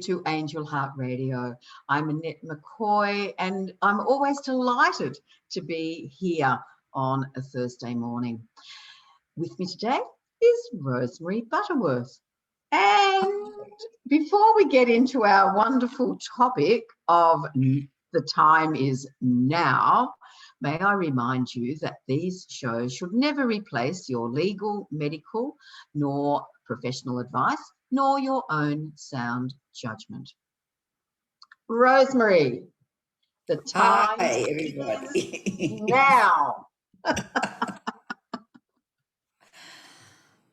to Angel Heart Radio. I'm Annette McCoy, and I'm always delighted to be here on a Thursday morning. With me today is Rosemary Butterworth. And before we get into our wonderful topic of the time is now, may I remind you that these shows should never replace your legal, medical, nor professional advice, nor your own sound judgment. Rosemary, the time everybody. now.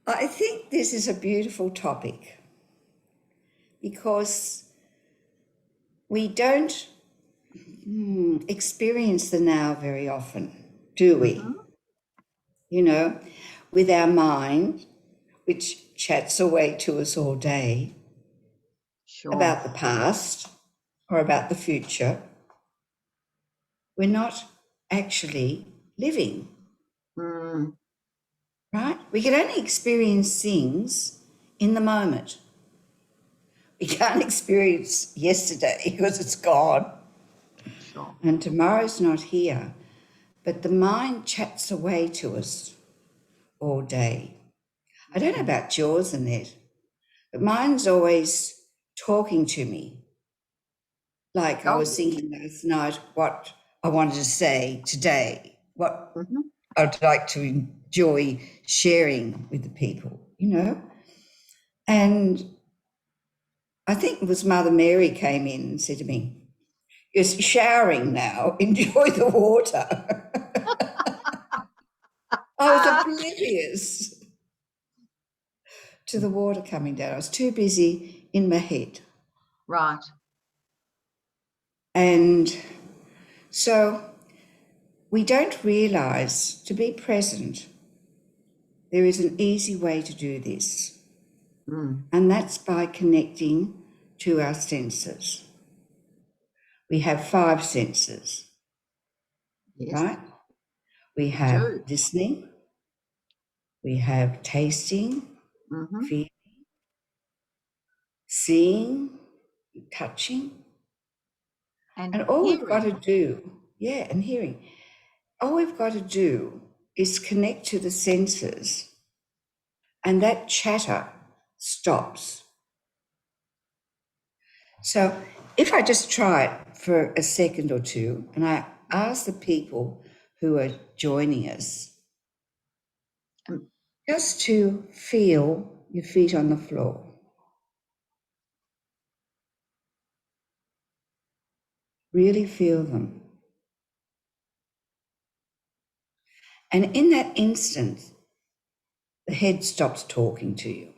I think this is a beautiful topic because we don't experience the now very often, do we? Mm-hmm. You know, with our mind, which chats away to us all day about the past or about the future, we're not actually living. Right? We can only experience things in the moment. We can't experience yesterday because it's gone. Sure. And tomorrow's not here. But the mind chats away to us all day. I don't know about yours, Annette, but mine's always talking to me. Like I was thinking last night what I wanted to say today, what I'd like to enjoy sharing with the people, you know. And I think it was Mother Mary came in and said to me, "You're showering now, enjoy the water." I was oblivious to the water coming down. I was too busy in my head. Right. And so we don't realise to be present, there is an easy way to do this. And that's by connecting to our senses. We have 5 senses, right? We have listening, we have tasting, feeling, seeing, touching. And all we've got to do, and hearing. All we've got to do is connect to the senses, and that chatter stops. So if I just try it for a second or two, and I ask the people who are joining us just to feel your feet on the floor. Really feel them. And in that instant, the head stops talking to you.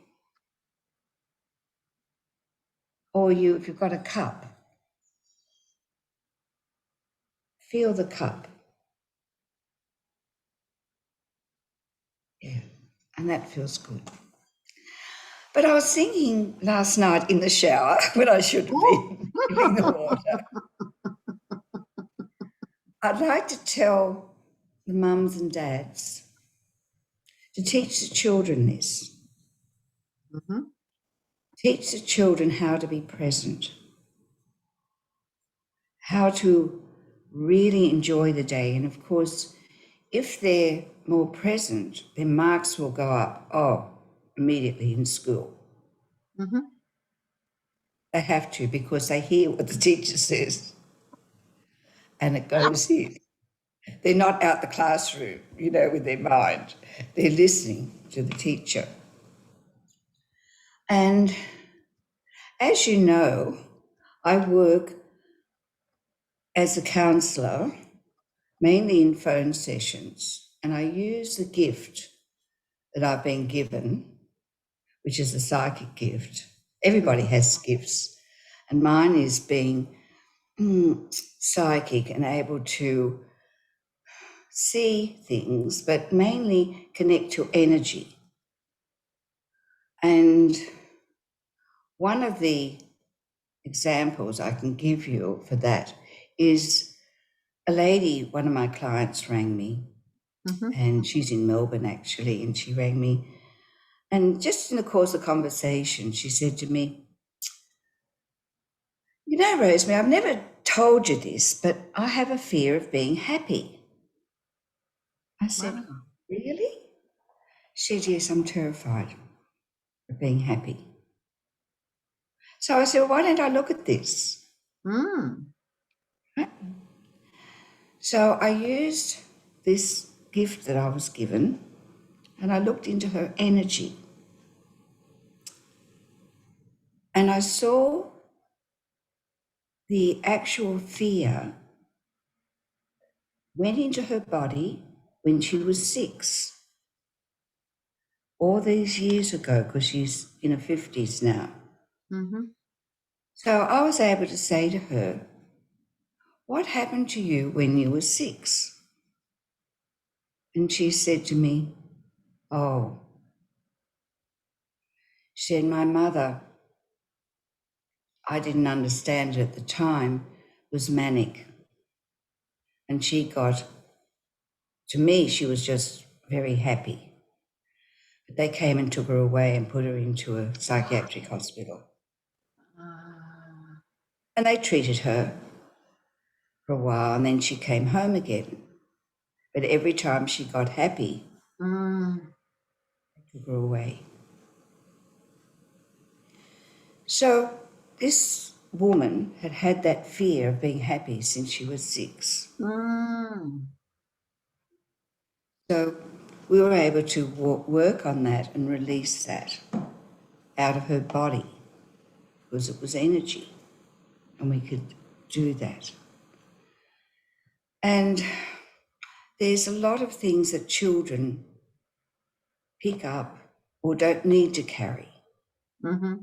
Or if you've got a cup, feel the cup. Yeah, and that feels good. But I was thinking last night in the shower when I should have been in the water. I'd like to tell the mums and dads to teach the children this. Teach the children how to be present, how to really enjoy the day. And of course, if they're more present, their marks will go up, immediately in school. They have to, because they hear what the teacher says and it goes in. They're not out the classroom, with their mind. They're listening to the teacher. And as you know, I work as a counsellor, mainly in phone sessions, and I use the gift that I've been given, which is a psychic gift. Everybody has gifts, and mine is being psychic and able to see things, but mainly connect to energy. And one of the examples I can give you for that is a lady, one of my clients rang me, and she's in Melbourne actually, and she rang me. And just in the course of conversation, she said to me, You know, Rosemary, I've never told you this, but I have a fear of being happy. I said, Wow. really? She said, yes, I'm terrified of being happy. So I said, well, why don't I look at this? Mm. Right? So I used this gift that I was given and I looked into her energy. And I saw the actual fear went into her body when she was 6, all these years ago, because she's in her 50s now. Mm-hmm. So I was able to say to her, what happened to you when you were 6? And she said to me, oh, she said, my mother, I didn't understand it at the time, was manic. And she got, to me, she was just very happy. But they came and took her away and put her into a psychiatric hospital. And they treated her for a while, and then she came home again. But every time she got happy, they took her away. So this woman had had that fear of being happy since she was 6. So we were able to work on that and release that out of her body because it was energy, and we could do that. And there's a lot of things that children pick up or don't need to carry. Mm-hmm.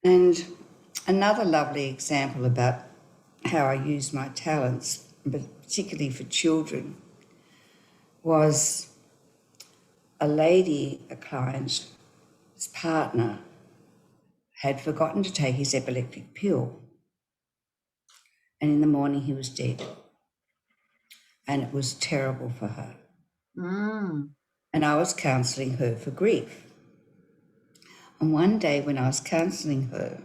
And another lovely example about how I use my talents, but particularly for children, was a lady, a client's partner, had forgotten to take his epileptic pill. And in the morning he was dead. And it was terrible for her. And I was counselling her for grief. And one day when I was counselling her,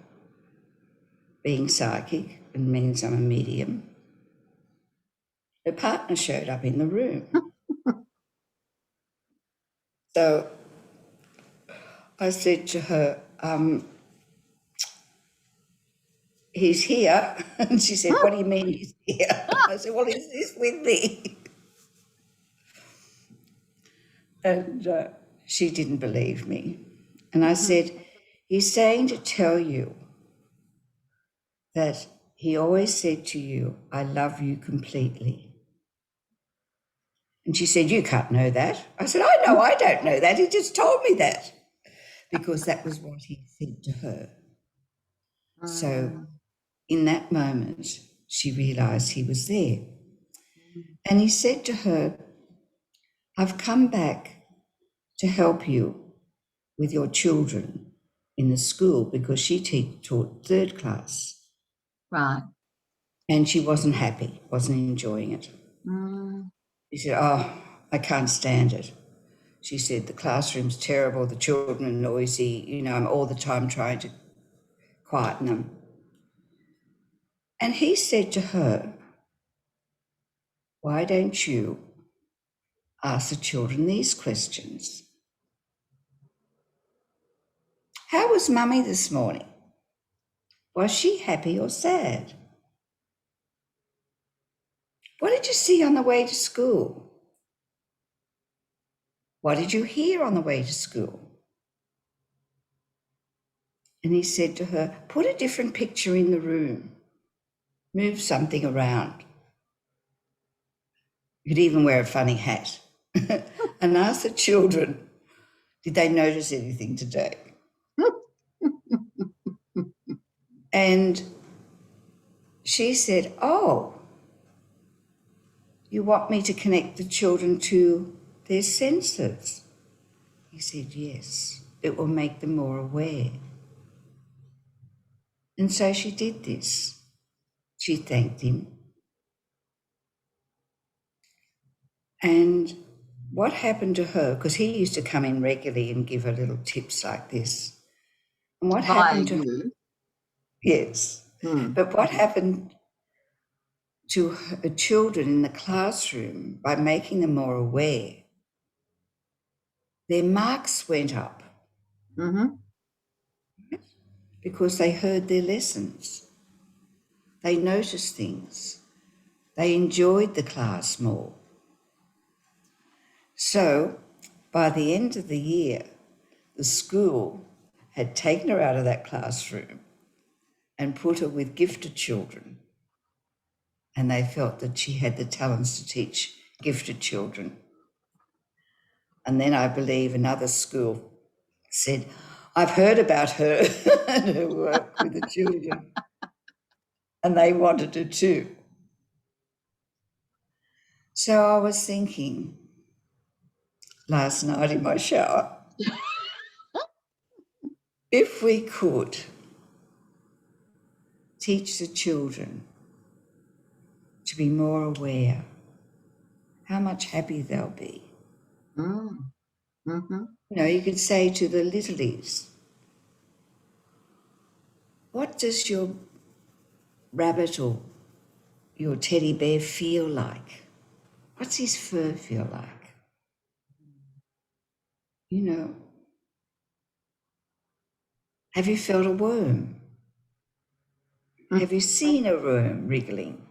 being psychic, it means I'm a medium, her partner showed up in the room. So I said to her, he's here. And she said, what do you mean he's here? I said, well, he's with me. And she didn't believe me. And I said, he's saying to tell you that he always said to you, I love you completely. And she said, you can't know that. I said, I know, I don't know that. He just told me that. Because that was what he said to her. So in that moment, she realised he was there. And he said to her, I've come back to help you with your children in the school because she taught 3rd class. Right. And she wasn't happy, wasn't enjoying it. She said, oh, I can't stand it. She said, the classroom's terrible, the children are noisy, you know, I'm all the time trying to quieten them. And he said to her, why don't you ask the children these questions? How was Mummy this morning? Was she happy or sad? What did you see on the way to school? What did you hear on the way to school? And he said to her, put a different picture in the room. Move something around. You could even wear a funny hat. And ask the children, did they notice anything today? And she said, oh, you want me to connect the children to their senses? He said, yes, it will make them more aware. And so she did this. She thanked him. And what happened to her, because he used to come in regularly and give her little tips like this. And what Via happened to her? you. Yes. But what happened to children in the classroom by making them more aware? Their marks went up because they heard their lessons. They noticed things. They enjoyed the class more. So by the end of the year, the school had taken her out of that classroom and put her with gifted children. And they felt that she had the talents to teach gifted children. And then I believe another school said, I've heard about her and her work with the children. And they wanted her too. So I was thinking last night in my shower, if we could teach the children to be more aware, how much happier they'll be. You could say to the littlies, what does your rabbit or your teddy bear feel like? What's his fur feel like? Have you felt a worm? Have you seen a worm wriggling?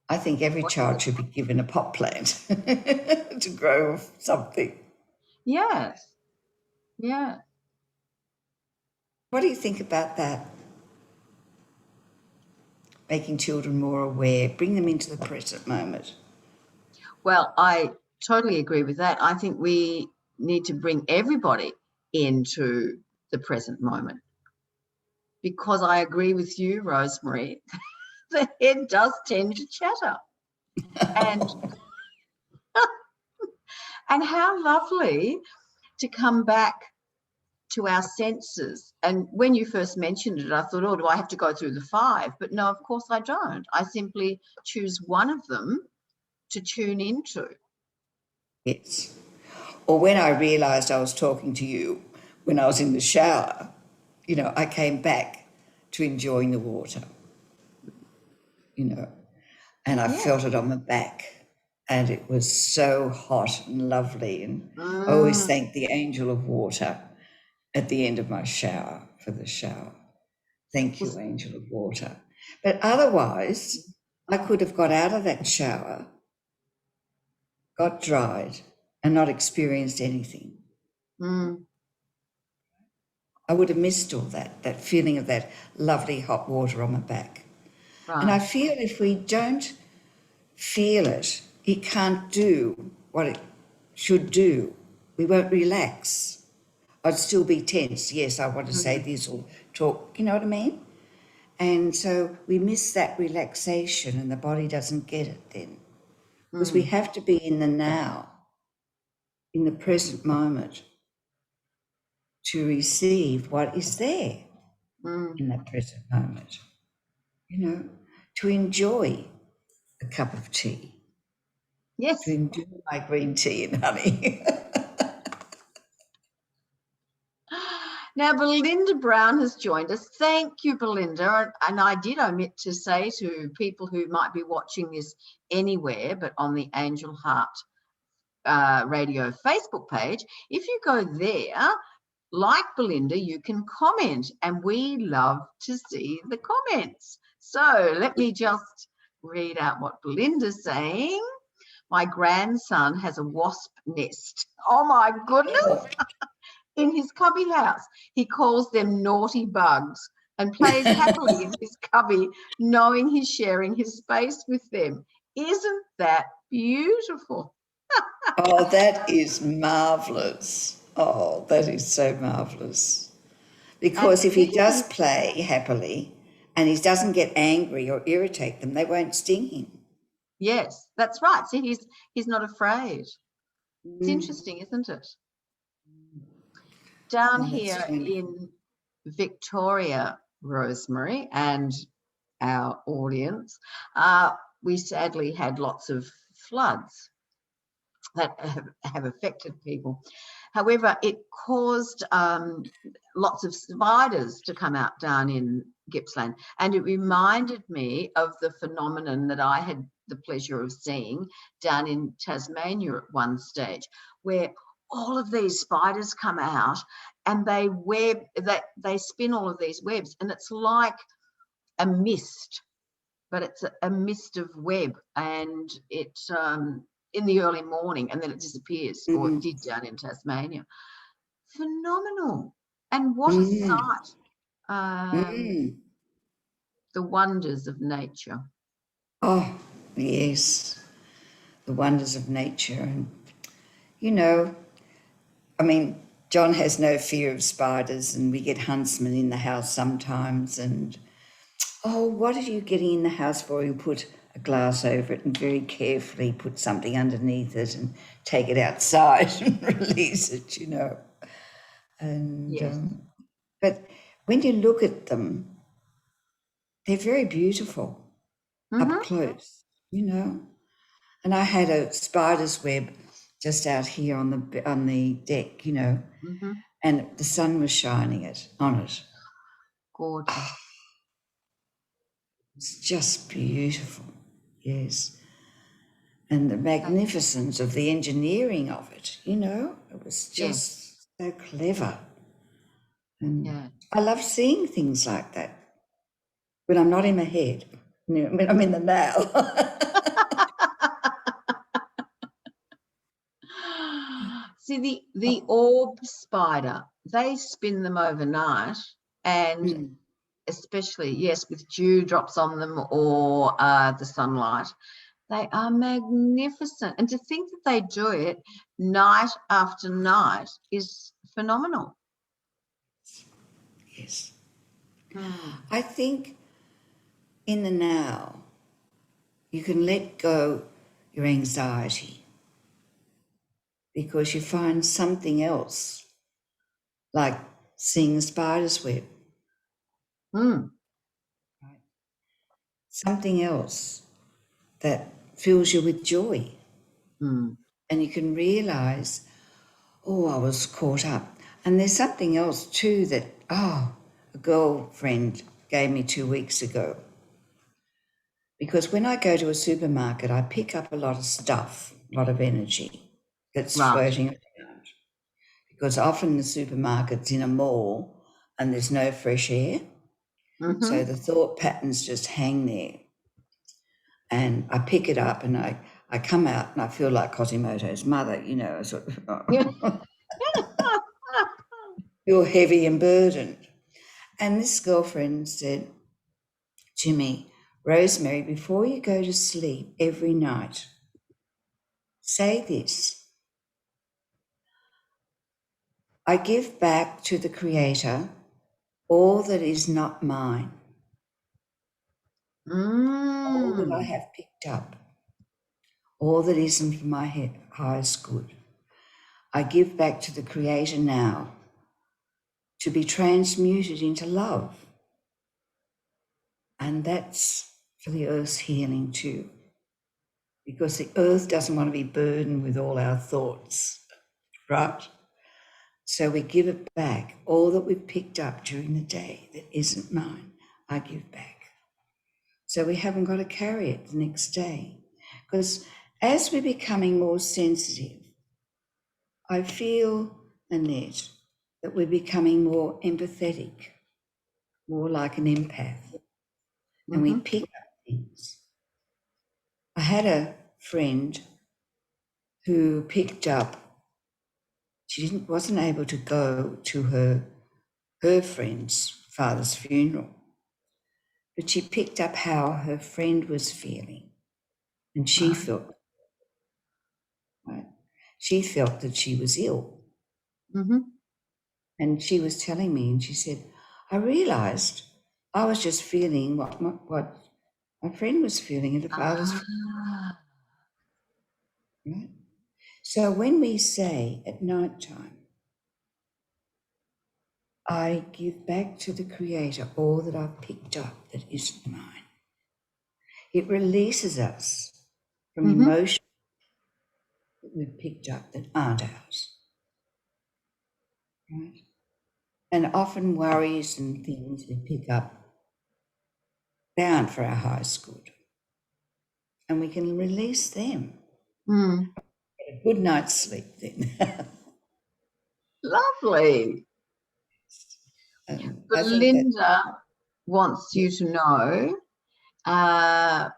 I think every child should be given a pot plant to grow something. Yes. Yeah. What do you think about that? Making children more aware, bring them into the present moment. Well, I totally agree with that. I think we need to bring everybody into the present moment, because I agree with you, Rosemary. The head does tend to chatter. And and how lovely to come back to our senses. And when you first mentioned it, I thought, oh, do I have to go through the 5? But no, of course I don't. I simply choose one of them to tune into. Yes. Or when I realised I was talking to you when I was in the shower, I came back to enjoying the water, and I felt it on my back. And it was so hot and lovely. And I always thank the angel of water at the end of my shower for the shower. Thank you, angel of water. But otherwise, I could have got out of that shower, got dried, and not experienced anything. I would have missed all that feeling of that lovely hot water on my back. Right. And I feel if we don't feel it, it can't do what it should do. We won't relax. I'd still be tense. Yes, I want to say this or talk, you know what I mean? And so we miss that relaxation and the body doesn't get it then. Because we have to be in the now, in the present moment, to receive what is there in that present moment, to enjoy a cup of tea. Yes. To enjoy my green tea and honey. Now, Belinda Brown has joined us. Thank you, Belinda. And I did omit to say to people who might be watching this anywhere but on the Angel Heart Radio Facebook page, if you go there, like Belinda, you can comment, and we love to see the comments. So let me just read out what Belinda's saying. My grandson has a wasp nest. Oh, my goodness. In his cubby house. He calls them naughty bugs and plays happily in his cubby, knowing he's sharing his space with them. Isn't that beautiful? Oh, that is marvellous. Oh, that is so marvellous. Because if he does play happily and he doesn't get angry or irritate them, they won't sting him. Yes, that's right. See, he's not afraid. It's interesting, isn't it? Down here in Victoria, Rosemary, and our audience, we sadly had lots of floods. that have affected people. However, it caused lots of spiders to come out down in Gippsland, and it reminded me of the phenomenon that I had the pleasure of seeing down in Tasmania at one stage, where all of these spiders come out and they spin all of these webs, and it's like a mist, but it's a mist of web, and it's in the early morning, and then it disappears, or it did down in Tasmania. Phenomenal. And what a sight. The wonders of nature. Oh, yes, the wonders of nature. And, you know, I mean, John has no fear of spiders, and we get huntsmen in the house sometimes. And, oh, what are you getting in the house for? You put a glass over it and very carefully put something underneath it and take it outside and release it, you know. And Yes. but when you look at them, they're very beautiful up close, you know. And I had a spider's web just out here on the deck, you know, and the sun was shining on it. Gorgeous. It's just beautiful, yes. And the magnificence of the engineering of it, you know, it was just so clever. And I love seeing things like that when I'm not in my head, when I'm in the now. See, the orb spider, they spin them overnight, and especially, yes, with dewdrops on them or the sunlight, they are magnificent. And to think that they do it night after night is phenomenal. Yes. I think in the now, you can let go your anxiety because you find something else, like seeing the spider's web. Right? Something else that fills you with joy. And you can realise, oh, I was caught up. And there's something else too that, a girlfriend gave me 2 weeks ago. Because when I go to a supermarket, I pick up a lot of stuff, a lot of energy that's floating around. Because often the supermarket's in a mall and there's no fresh air. So the thought patterns just hang there. And I pick it up and I come out and I feel like Quasimodo's mother, you know, sort of feel heavy and burdened. And this girlfriend said to me, Rosemary, before you go to sleep every night, say this: I give back to the Creator all that is not mine, all that I have picked up, all that isn't for my highest good. I give back to the Creator now to be transmuted into love. And that's for the earth's healing too, because the earth doesn't want to be burdened with all our thoughts, right? So we give it back. All that we've picked up during the day that isn't mine, I give back. So we haven't got to carry it the next day. Because as we're becoming more sensitive, I feel, Annette, that we're becoming more empathetic, more like an empath, and we pick up things. I had a friend who picked up, she wasn't able to go to her friend's father's funeral, but she picked up how her friend was feeling, and she felt, right? She felt that she was ill. And she was telling me, and she said, I realised I was just feeling what my friend was feeling at her father's funeral. Right? So when we say at night time, I give back to the Creator all that I've picked up that isn't mine, it releases us from emotion that we've picked up that aren't ours, right? And often worries and things we pick up, they aren't for our highest good. And we can release them. Mm. Get a good night's sleep then. Lovely. I think that Belinda wants you to know that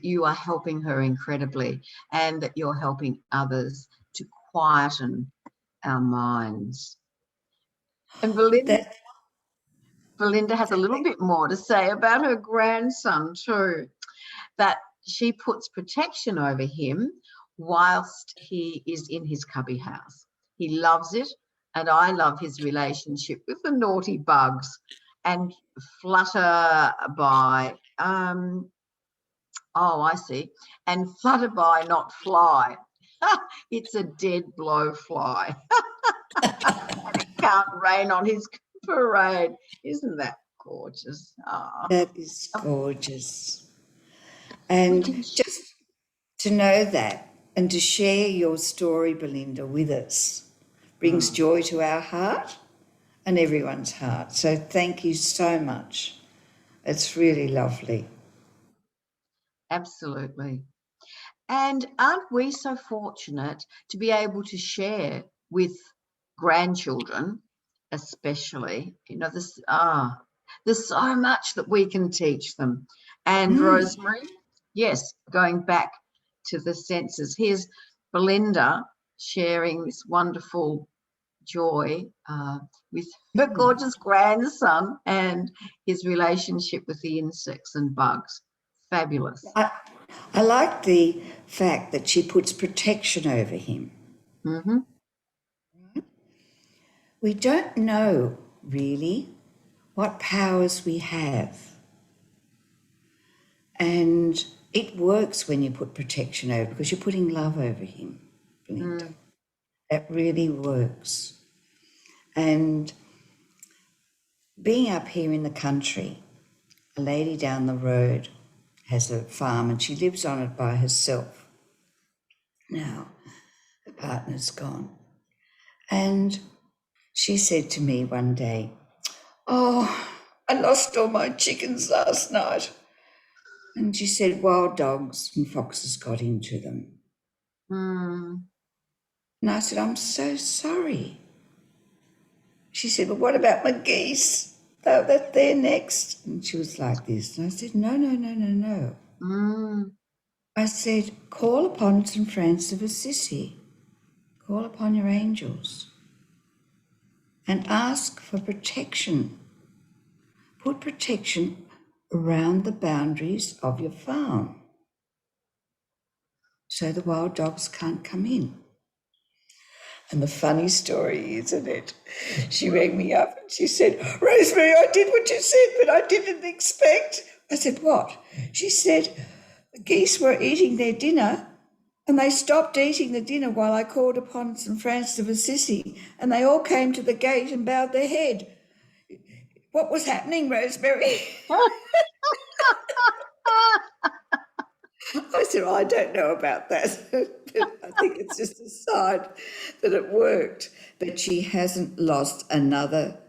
you are helping her incredibly, and that you're helping others to quieten our minds. And that Belinda has a little bit more to say about her grandson too, that she puts protection over him whilst he is in his cubby house. He loves it, and I love his relationship with the naughty bugs and flutter by. Oh, I see. And flutter by, not fly. It's a dead blow fly. And it can't rain on his parade. Isn't that gorgeous? Oh. that is gorgeous. We And can just to know that and to share your story, Belinda, with us brings joy to our heart and everyone's heart. So thank you so much. It's really lovely. absolutely. And aren't we so fortunate to be able to share with grandchildren, especially? There's so much that we can teach them. And Rosemary, yes, going back to the senses, here's Belinda sharing this wonderful joy with her gorgeous grandson and his relationship with the insects and bugs. Fabulous. I like the fact that she puts protection over him. Mm-hmm. We don't know really what powers we have. And it works when you put protection over because you're putting love over him, Belinda. That really works. And being up here in the country, a lady down the road has a farm and she lives on it by herself. Now, the partner's gone. And she said to me one day, "Oh, I lost all my chickens last night." And she said, "Wild dogs and foxes got into them." Mm. And I said, "I'm so sorry." She said, "Well, what about my geese? They're next." And she was like this. And I said, "No, no, no, no, no." Mm. I said, "Call upon St. Francis of Assisi. Call upon your angels and ask for protection. Put protection around the boundaries of your farm so the wild dogs can't come in." And the funny story is, Annette, she rang me up and she said, "Rosemary, I did what you said, but I didn't expect." I said, "What?" She said, "The geese were eating their dinner and they stopped eating the dinner while I called upon St. Francis of Assisi and they all came to the gate and bowed their head." What was happening, Rosemary? I said, "I don't know about that." But I think it's just a sign that it worked. But she hasn't lost another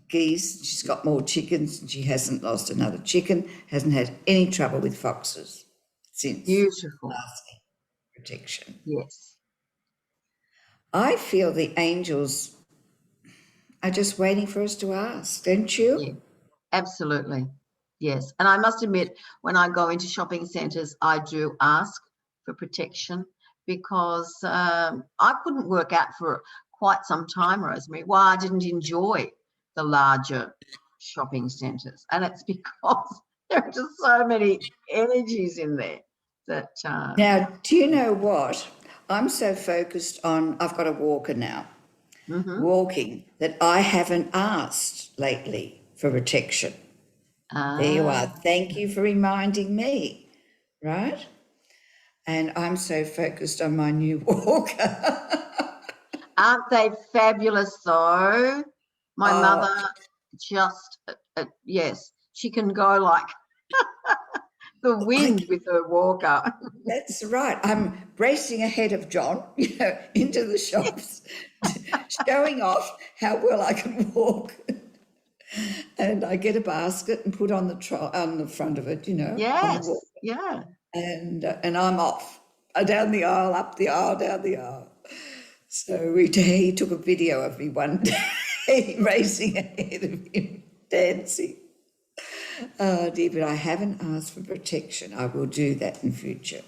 geese. She's got more chickens and she hasn't lost another chicken, hasn't had any trouble with foxes since Beautiful. asking protection. Yes. I feel the angels are just waiting for us to ask, don't you? Yeah. Absolutely. Yes. And I must admit, when I go into shopping centres, I do ask for protection because I couldn't work out for quite some time, Rosemary, why I didn't enjoy the larger shopping centres. And it's because there are just so many energies in there that. Now, do you know what? I'm so focused on, I've got a walker now, walking, that I haven't asked lately for protection. There you are. Thank you for reminding me, right? And I'm so focused on my new walker. Aren't they fabulous though? My mother just, yes, she can go like the wind with her walker. That's right. I'm racing ahead of John, into the shops, showing off how well I can walk. And I get a basket and put on the front of it, on the wall, Yes, yeah. and I'm off down the aisle, up the aisle, down the aisle. So he took a video of me one day racing ahead of him, dancing. Oh dear, but I haven't asked for protection. I will do that in future.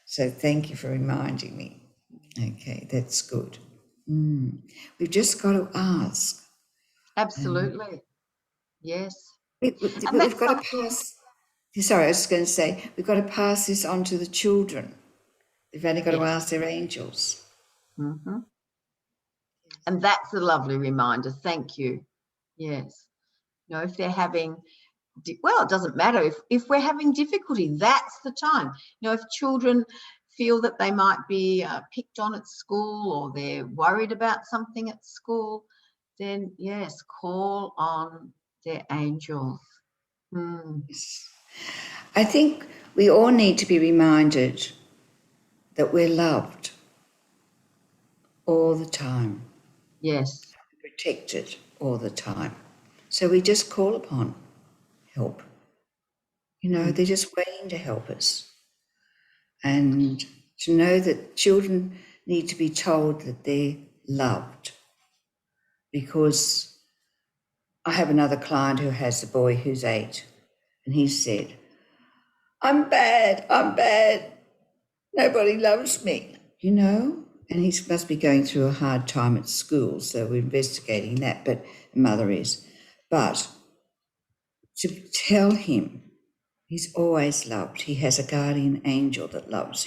So thank you for reminding me. Okay, that's good. We've just got to ask. Absolutely. Yes. We've And that's got to something. pass. Sorry, I was going to say, we've got to pass this on to the children. They've only got to Yes. ask their angels. Mm-hmm. And that's a lovely reminder. Thank you. Yes. If they're having, well, it doesn't matter. If we're having difficulty, that's the time. If children feel that they might be picked on at school, or they're worried about something at school, then yes, call on their angels. I think we all need to be reminded that we're loved all the time, Yes. protected all the time. So we just call upon help. They're just waiting to help us. And to know that children need to be told that they're loved. Because I have another client who has a boy who's 8, and he said, I'm bad, nobody loves me, and he must be going through a hard time at school, so we're investigating that, but the mother is. But to tell him he's always loved, he has a guardian angel that loves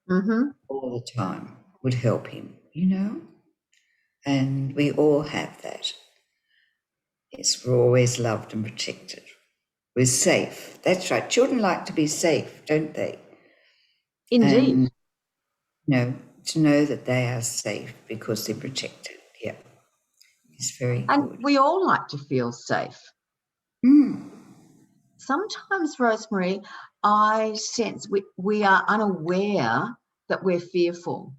him all the time, would help him, and we all have that. Yes, we're always loved and protected. We're safe. That's right. Children like to be safe, don't they? Indeed. And, to know that they are safe because they're protected. Yeah, it's very And good. we all like to feel safe. Sometimes, Rosemary, I sense we are unaware that we're fearful.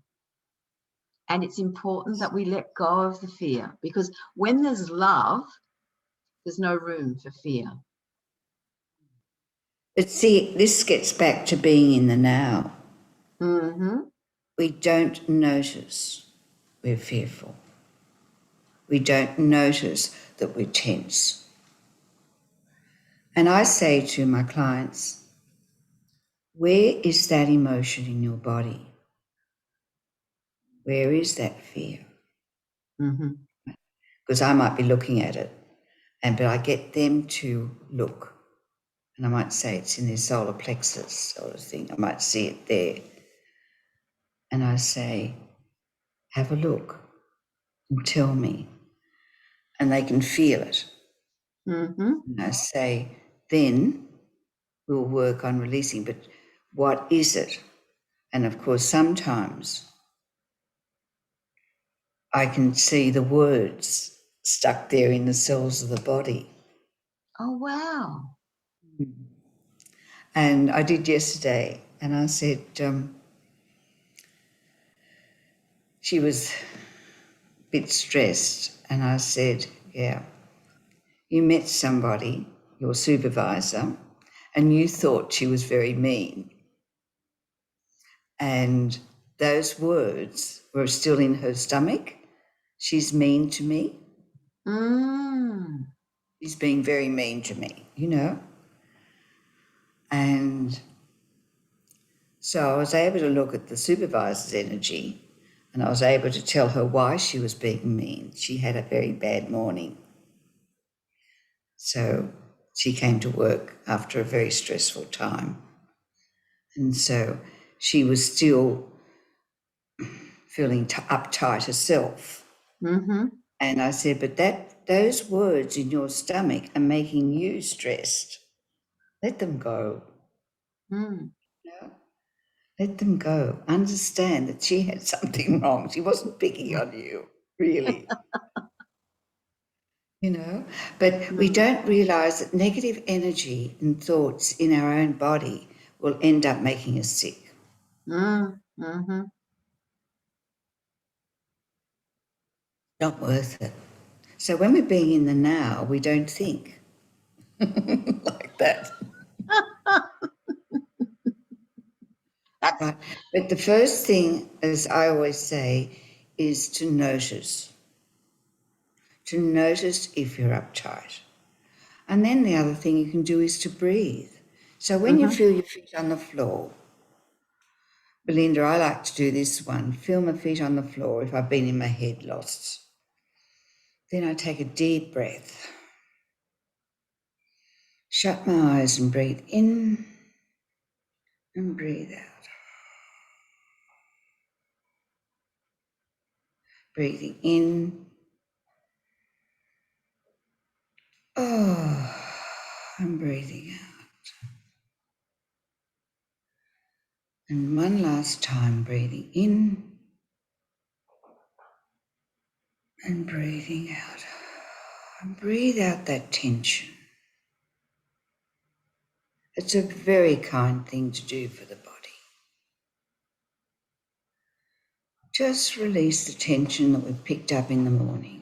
And it's important that we let go of the fear, because when there's love, there's no room for fear. But see, this gets back to being in the now. We don't notice we're fearful. We don't notice that we're tense. And I say to my clients, where is that emotion in your body? Where is that fear? Because I might be looking at it, but I get them to look. And I might say it's in their solar plexus sort of thing. I might see it there. And I say, have a look and tell me. And they can feel it. And I say, then we'll work on releasing. But what is it? And of course, sometimes I can see the words stuck there in the cells of the body. Oh, wow. And I did yesterday, and I said, she was a bit stressed, and I said, yeah, you met somebody, your supervisor, and you thought she was very mean. And those words were still in her stomach. She's mean to me. She's being very mean to me, And so I was able to look at the supervisor's energy, and I was able to tell her why she was being mean. She had a very bad morning. So she came to work after a very stressful time. And so she was still feeling uptight herself. And I said, but those words in your stomach are making you stressed. Let them go. Let them go. Understand that she had something wrong. She wasn't picking on you, really. But we don't realise that negative energy and thoughts in our own body will end up making us sick. Mm-hmm. Not worth it. So when we're being in the now, we don't think like that. Right. But the first thing, as I always say, is to notice. To notice if you're uptight. And then the other thing you can do is to breathe. So when you feel your feet on the floor, Belinda, I like to do this one, feel my feet on the floor if I've been in my head lost. Then I take a deep breath. Shut my eyes and breathe in and breathe out. Breathing in. Oh, and breathing out. And one last time, breathing in and breathing out. And breathe out that tension. It's a very kind thing to do for the body. Just release the tension that we've picked up in the morning.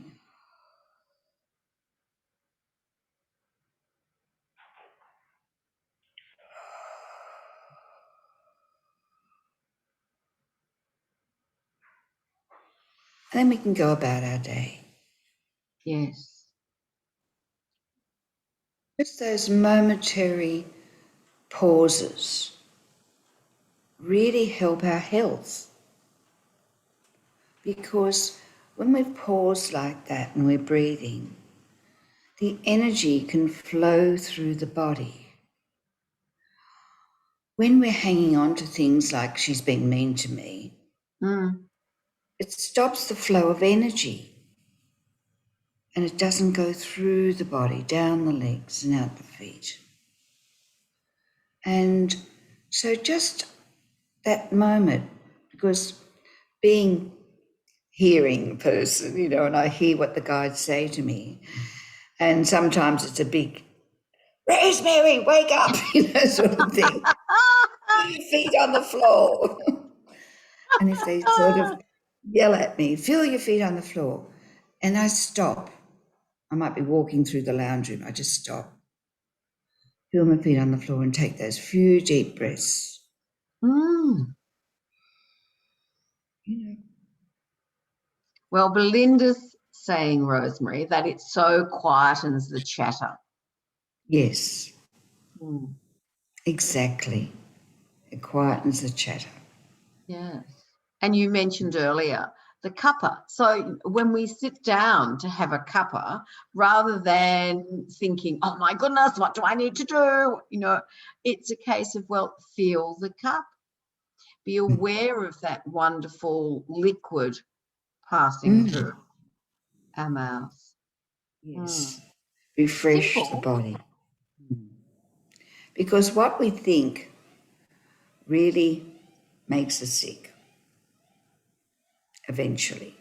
And then we can go about our day. Yes. Just those momentary pauses really help our health. Because when we pause like that and we're breathing, the energy can flow through the body. When we're hanging on to things like she's been mean to me, it stops the flow of energy. And it doesn't go through the body, down the legs and out the feet. And so just that moment, because being hearing person, and I hear what the guides say to me, and sometimes it's a big, Rosemary, wake up, sort of thing. Feet on the floor. And if they sort of yell at me, feel your feet on the floor, and I stop. I might be walking through the lounge room. I just stop. Feel my feet on the floor and take those few deep breaths. Well, Belinda's saying, Rosemary, that it so quietens the chatter. Yes, exactly. It quietens the chatter. Yes. And you mentioned earlier the cuppa. So when we sit down to have a cuppa, rather than thinking, oh my goodness, what do I need to do? It's a case of, well, feel the cup. Be aware of that wonderful liquid passing through our mouths. Yes. Refresh the Simple. body. Because what we think really makes us sick eventually.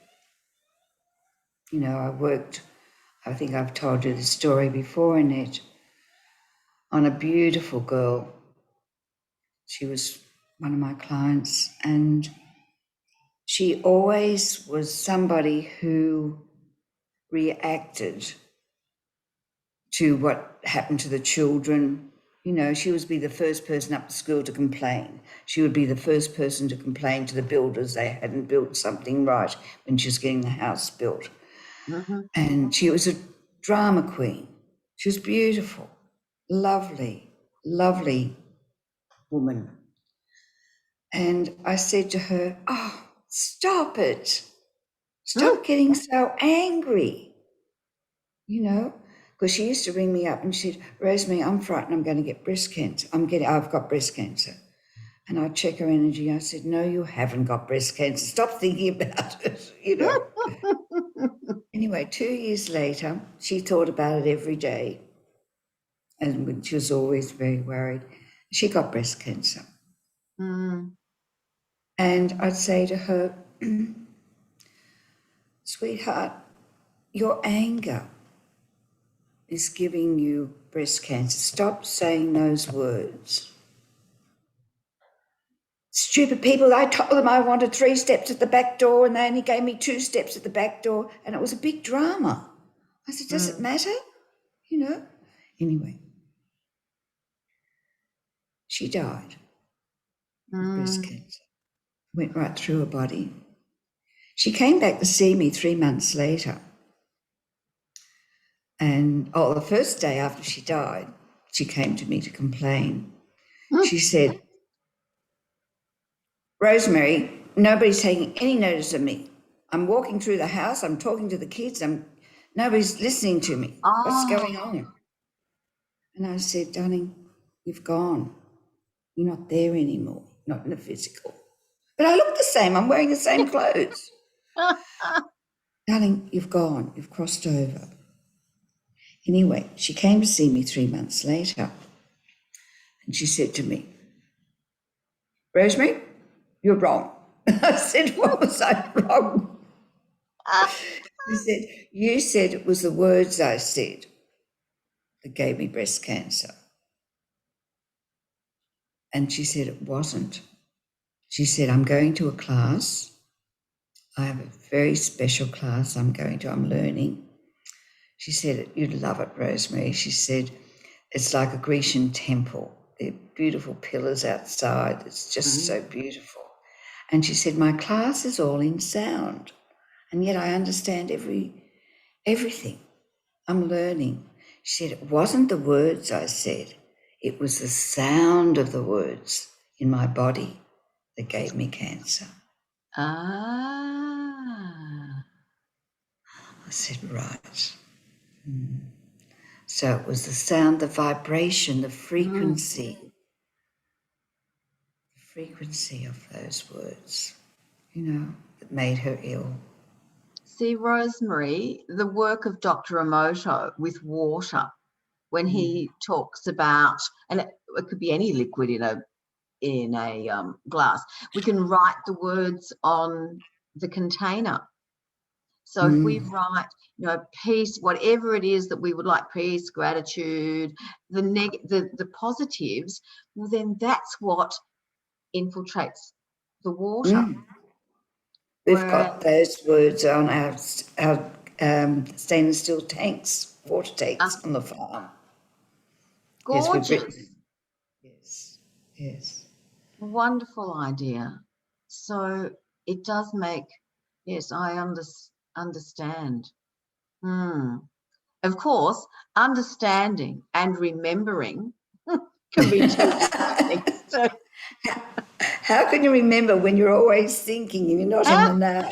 I think I've told you the story before, Annette, on a beautiful girl. She was one of my clients, and she always was somebody who reacted to what happened to the children. She would be the first person up to school to complain. She would be the first person to complain to the builders they hadn't built something right when she was getting the house built. And she was a drama queen. She was beautiful, lovely, lovely woman. And I said to her, oh, stop it. Stop getting so angry, because she used to ring me up and she said, Rosemary, I'm frightened I'm going to get breast cancer. I've got breast cancer. And I'd check her energy. I said, no, you haven't got breast cancer. Stop thinking about it, Anyway, 2 years later, she thought about it every day. And she was always very worried. She got breast cancer. And I'd say to her, sweetheart, your anger is giving you breast cancer. Stop saying those words. Stupid people, I told them I wanted 3 steps at the back door and they only gave me 2 steps at the back door, and it was a big drama. I said, does it matter? You know? Anyway, she died of breast cancer. Went right through her body. She came back to see me 3 months later. And, the first day after she died, she came to me to complain. She said, Rosemary, nobody's taking any notice of me. I'm walking through the house, I'm talking to the kids, nobody's listening to me. What's going on? And I said, darling, you've gone. You're not there anymore, not in the physical. But I look the same, I'm wearing the same clothes. Darling, you've gone, you've crossed over. Anyway, she came to see me 3 months later, and she said to me, Rosemary, you're wrong. I said, what was I wrong? She said, you said it was the words I said that gave me breast cancer. And she said it wasn't. She said, I'm going to a class. I have a very special class I'm learning. She said, you'd love it, Rosemary. She said, it's like a Grecian temple. There are beautiful pillars outside. It's just so beautiful. And she said, my class is all in sound, and yet I understand everything. I'm learning. She said, it wasn't the words I said. It was the sound of the words in my body that gave me cancer. I said, right. So it was the sound, the vibration, the frequency of those words, that made her ill. See, Rosemary, the work of Dr. Emoto with water, when he talks about, and it could be any liquid in a glass, we can write the words on the container. So if we write, peace, whatever it is that we would like, peace, gratitude, the positives, well, then that's what infiltrates the water. We've got those words on our stainless steel tanks, water tanks on the farm. Gorgeous. Yes. Wonderful idea. So it does make, yes, I understand. Of course, understanding and remembering can be two different things. So, how can you remember when you're always thinking and you're not in the now?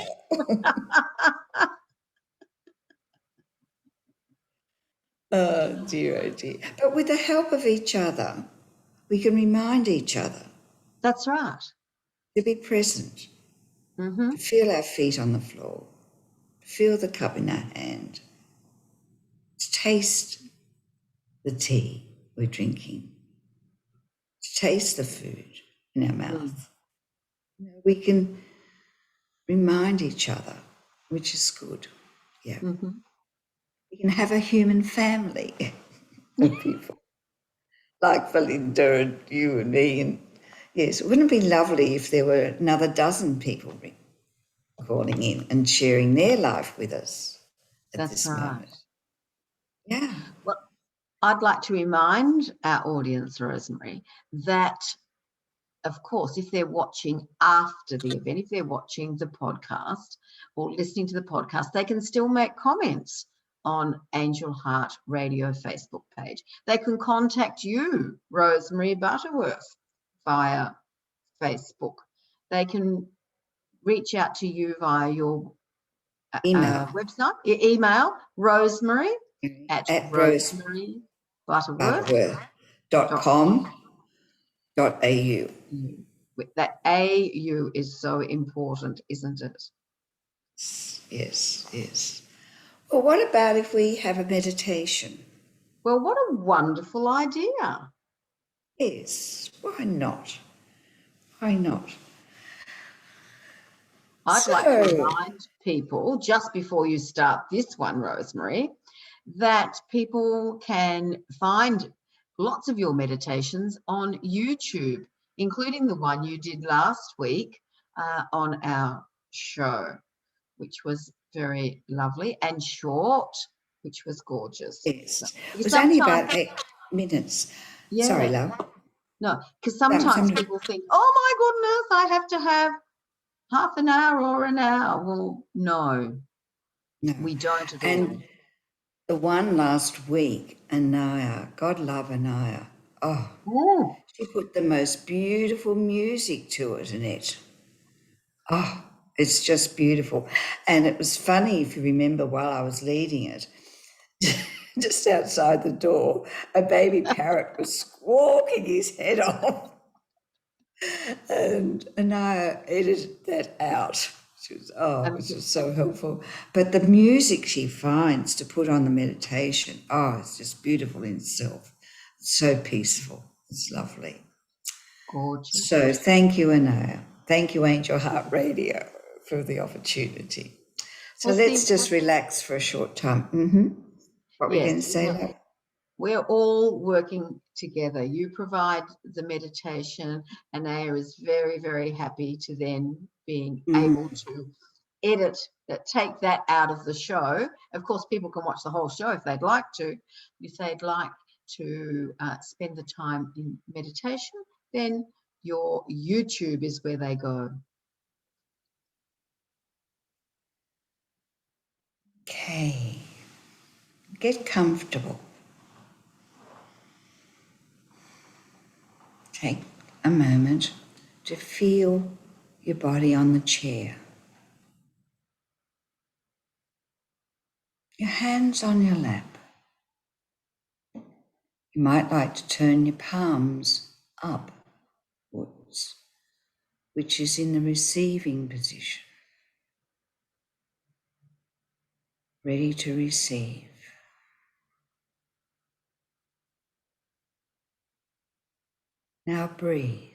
Oh dear. But with the help of each other, we can remind each other. That's right. To be present, to feel our feet on the floor, to feel the cup in our hand, to taste the tea we're drinking, to taste the food in our mouth. We can remind each other, which is good. Yeah. We can have a human family of people like Belinda and you and me. And yes, wouldn't it be lovely if there were another dozen people calling in and sharing their life with us at this moment? Yeah. Well, I'd like to remind our audience, Rosemary, that of course, if they're watching after the event, if they're watching the podcast or listening to the podcast, they can still make comments on Angel Heart Radio Facebook page. They can contact you, Rosemary Butterworth, via Facebook. They can reach out to you via your website, email, Rosemary at rosemarybutterworth.com.au. That AU is so important, isn't it? Yes. Well, what about if we have a meditation? Well, what a wonderful idea. Yes, why not? I'd like to remind people, just before you start this one, Rosemary, that people can find lots of your meditations on YouTube, including the one you did last week on our show, which was very lovely, and short, which was gorgeous. So, Yes. It was only sometimes, about 8 minutes. Sorry, yeah, love. no, because sometimes Sometimes, people think, oh my goodness, I have to have half an hour or an hour. Well, no, no. we don't at all. And the one last week, Anaya, God love Anaya. Oh, Oh, she put the most beautiful music to it, Annette. Oh, it's just beautiful. And it was funny, if you remember, while I was leading it, just outside the door, a baby parrot was squawking his head off. And Anaya edited that out. She was, um, which was so helpful. But the music she finds to put on the meditation, it's just beautiful in itself. It's so peaceful. It's lovely. gorgeous. So thank you, Anaya. Thank you, Angel Heart Radio, for the opportunity. So Well, see, let's just relax for a short time. What were we going to yes, say, love? we're all working together. You provide the meditation, and Aya is very, very happy to then being able to edit that, take that out of the show. Of course, people can watch the whole show if they'd like to. If they'd like to spend the time in meditation, then your YouTube is where they go. Okay. Get comfortable. Take a moment to feel your body on the chair. Your hands on your lap. You might like to turn your palms upwards, which is in the receiving position, ready to receive. Now breathe.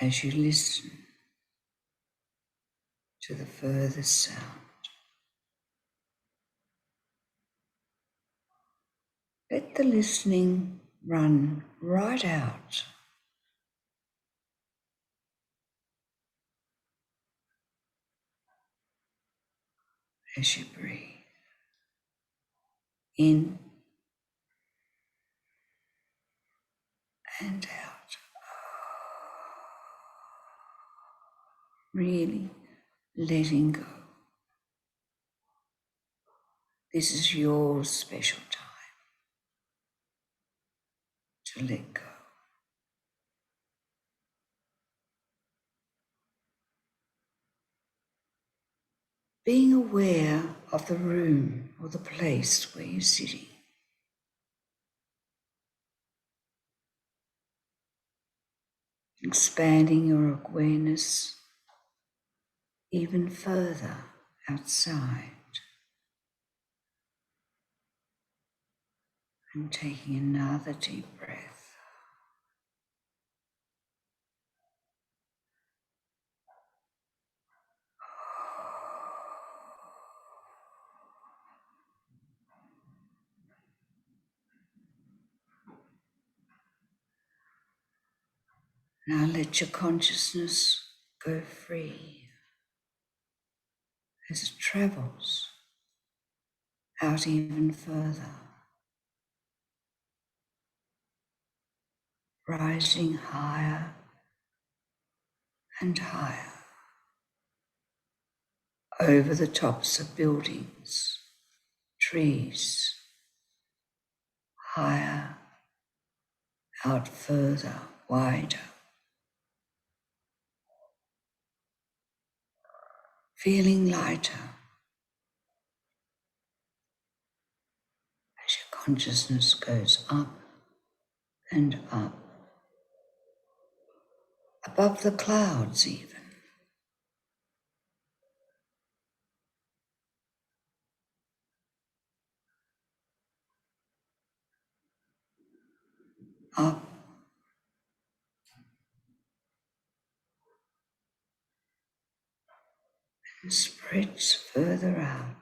As you listen to the further sound. Let the listening run right out. As you breathe in and out. Really letting go. This is your special time to let go. Being aware of the room or the place where you're sitting. Expanding your awareness even further outside. And taking another deep breath. Now let your consciousness go free as it travels out even further, rising higher and higher over the tops of buildings, trees, higher, out further, wider. Feeling lighter as your consciousness goes up and up, above the clouds even, up and spreads further out.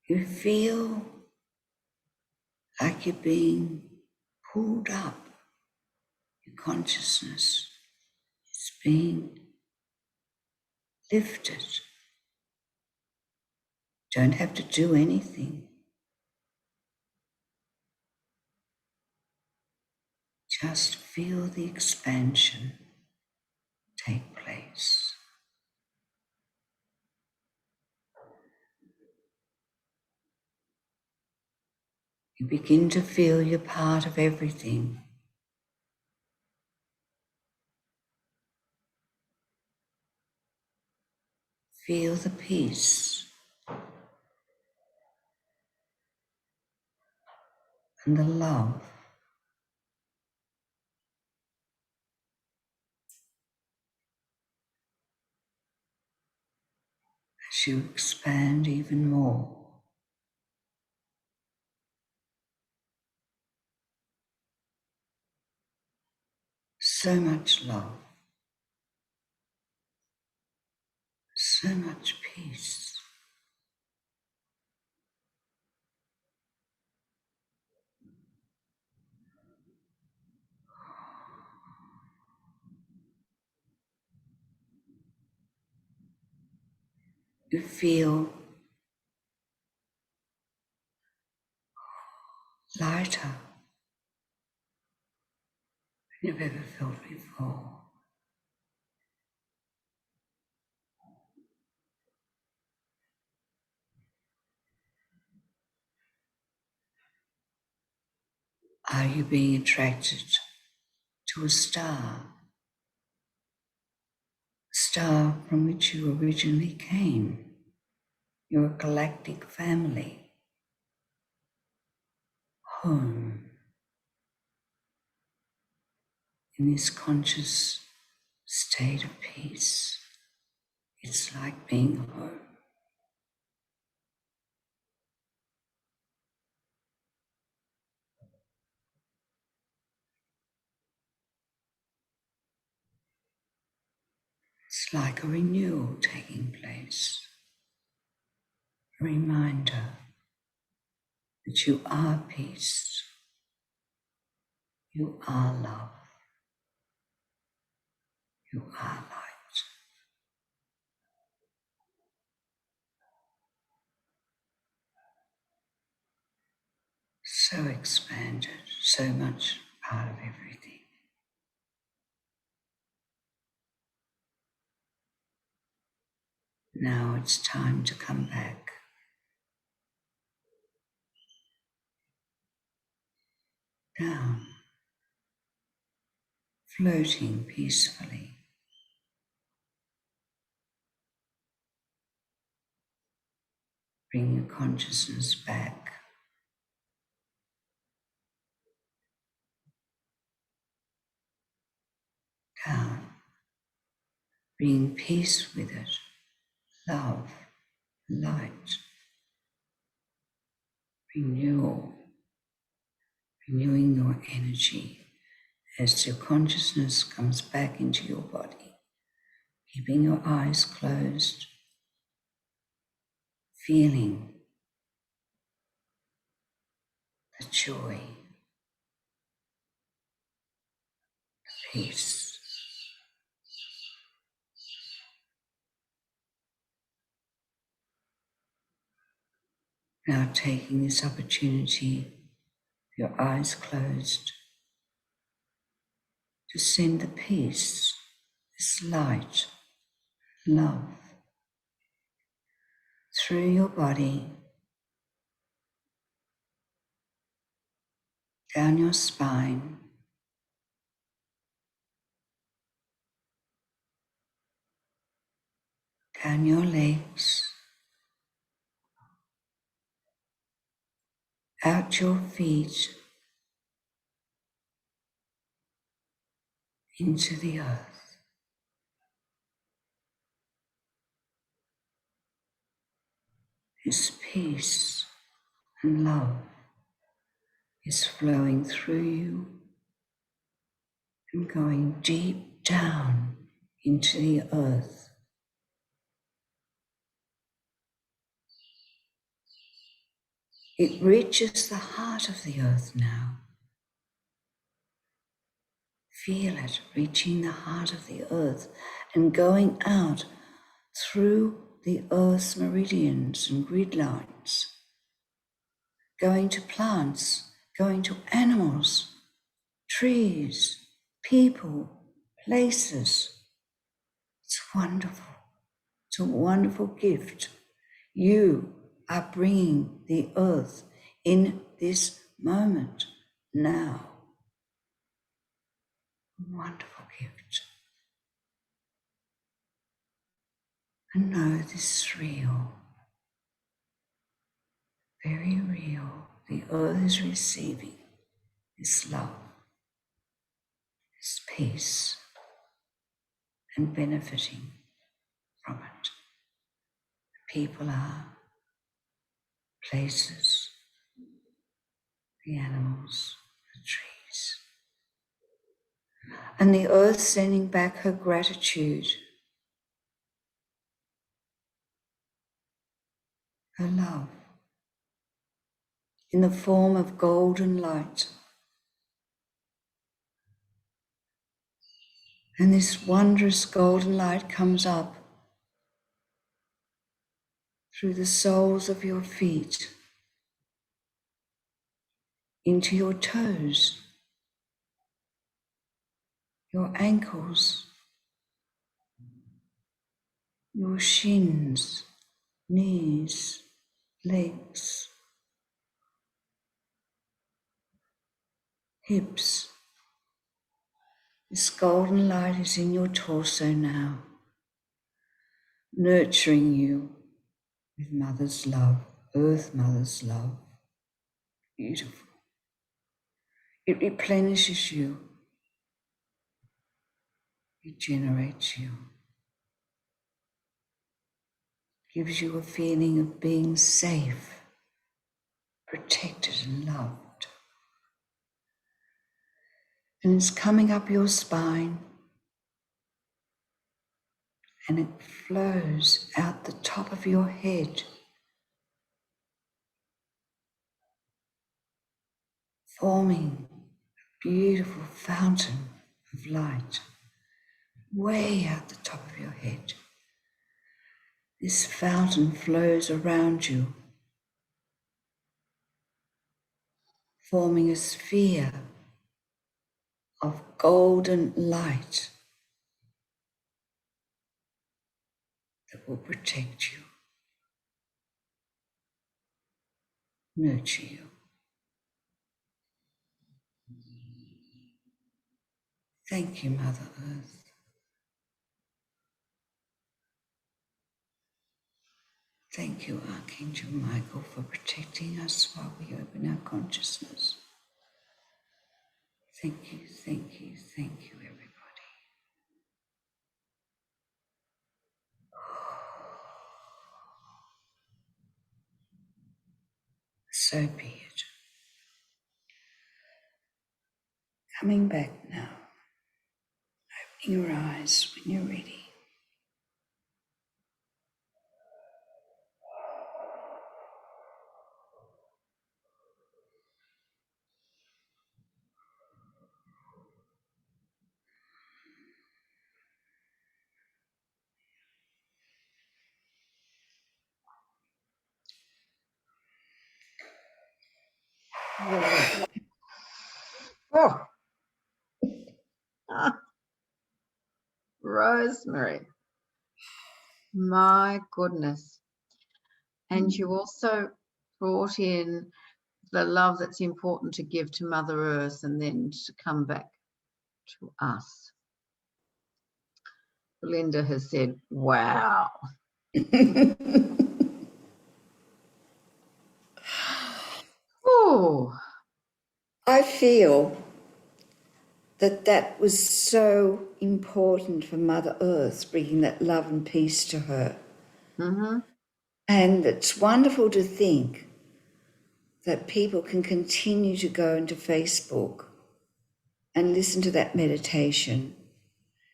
You feel like you're being pulled up. Your consciousness is being lifted. Don't have to do anything. Just feel the expansion take place. You begin to feel you're part of everything. Feel the peace and the love as you expand even more. So much love, so much peace. You feel lighter than you've ever felt before. Are you being attracted to a star from which you originally came? Your galactic family, home, in this conscious state of peace. It's like being home. It's like a renewal taking place, a reminder that you are peace, you are love, you are light. So expanded, so much part of everything. Now it's time to come back down, floating peacefully. Bring your consciousness back, down, bringing peace with it, love, light, renewal, renewing your energy as your consciousness comes back into your body, keeping your eyes closed, feeling the joy, the peace. Now taking this opportunity, your eyes closed, to send the peace, this light, love, through your body, down your spine, down your legs, out your feet, into the earth. This peace and love is flowing through you and going deep down into the earth. It reaches the heart of the earth now. Feel it reaching the heart of the earth and going out through the earth's meridians and grid lines, going to plants, going to animals, trees, people, places. It's wonderful. It's a wonderful gift. You are bringing the earth in this moment now. Wonderful gift. And know this is real, very real. The earth is receiving this love, this peace, and benefiting from it. People are, places, the animals, the trees. And the earth sending back her gratitude, her love, in the form of golden light. And this wondrous golden light comes up through the soles of your feet, into your toes, your ankles, your shins, knees, legs, hips. This golden light is in your torso now, nurturing you with Mother's love, Earth Mother's love. Beautiful. It replenishes you, regenerates you, gives you a feeling of being safe, protected and loved. And it's coming up your spine and it flows out the top of your head, forming a beautiful fountain of light way out the top of your head. This fountain flows around you, forming a sphere of golden light that will protect you, nurture you. Thank you, Mother Earth. Thank you, Archangel Michael, for protecting us while we open our consciousness. Thank you, thank you, thank you, everybody. So be it. Coming back now, opening your eyes when you're ready. Oh, Rosemary, my goodness. And you also brought in the love that's important to give to Mother Earth and then to come back to us. Belinda has said, wow. Oh, I feel that was so important for Mother Earth, bringing that love and peace to her. mm-hmm. And it's wonderful to think that people can continue to go into Facebook and listen to that meditation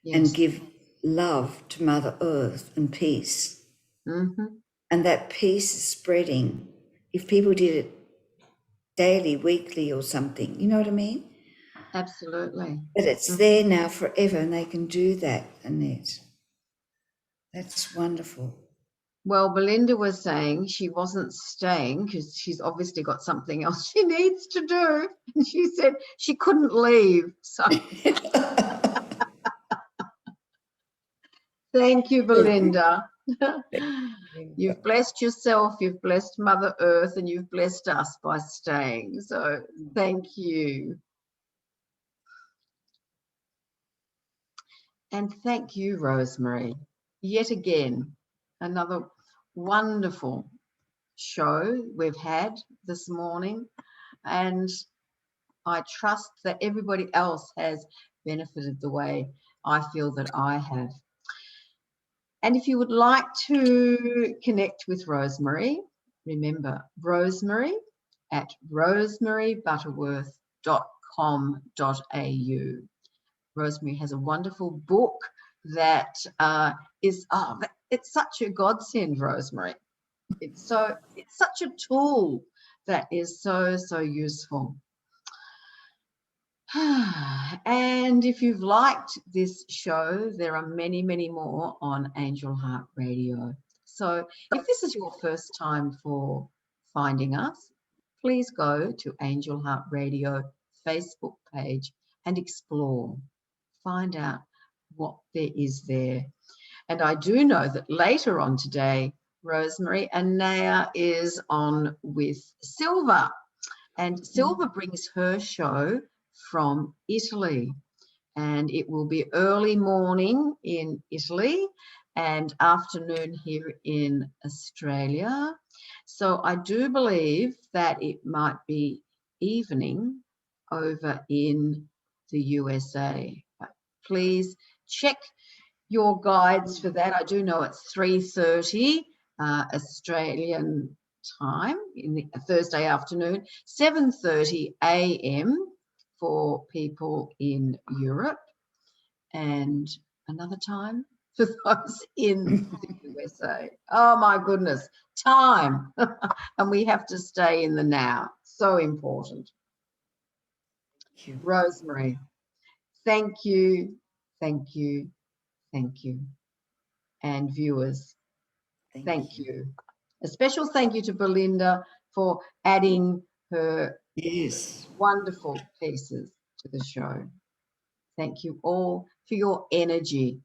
and Yes. give love to Mother Earth and peace. Mm-hmm. And that peace is spreading. If people did it daily, weekly, or something, you know what I mean? Absolutely. But it's there now forever, and they can do that, Annette. That's wonderful. Well, Belinda was saying she wasn't staying because she's obviously got something else she needs to do. And she said she couldn't leave. So thank you, Belinda. You've blessed yourself, you've blessed Mother Earth, and you've blessed us by staying. So thank you. And thank you, Rosemary. Yet again, another wonderful show we've had this morning. And I trust that everybody else has benefited the way I feel that I have. And if you would like to connect with Rosemary, remember Rosemary at rosemarybutterworth.com.au. Rosemary has a wonderful book that it's such a godsend, Rosemary. It's such a tool that is so useful. And if you've liked this show, there are many more on Angel Heart Radio. So if this is your first time for finding us, please go to Angel Heart Radio Facebook page and explore. Find out what there is there. And I do know that later on today, Rosemary and Naya is on with Silva. And Silva brings her show from Italy. And it will be early morning in Italy and afternoon here in Australia. So I do believe that it might be evening over in the USA. But please check your guides for that. I do know it's 3:30 Australian time in the Thursday afternoon, 7:30 a.m. for people in Europe, and another time for those in the USA. Oh my goodness, time. And we have to stay in the now. So important. Thank you. Rosemary, thank you, thank you, thank you. And viewers, thank you. A special thank you to Belinda for adding her Yes. wonderful pieces to the show. Thank you all for your energy,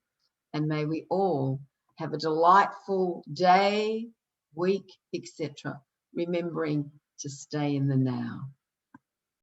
and may we all have a delightful day, week, etc., remembering to stay in the now.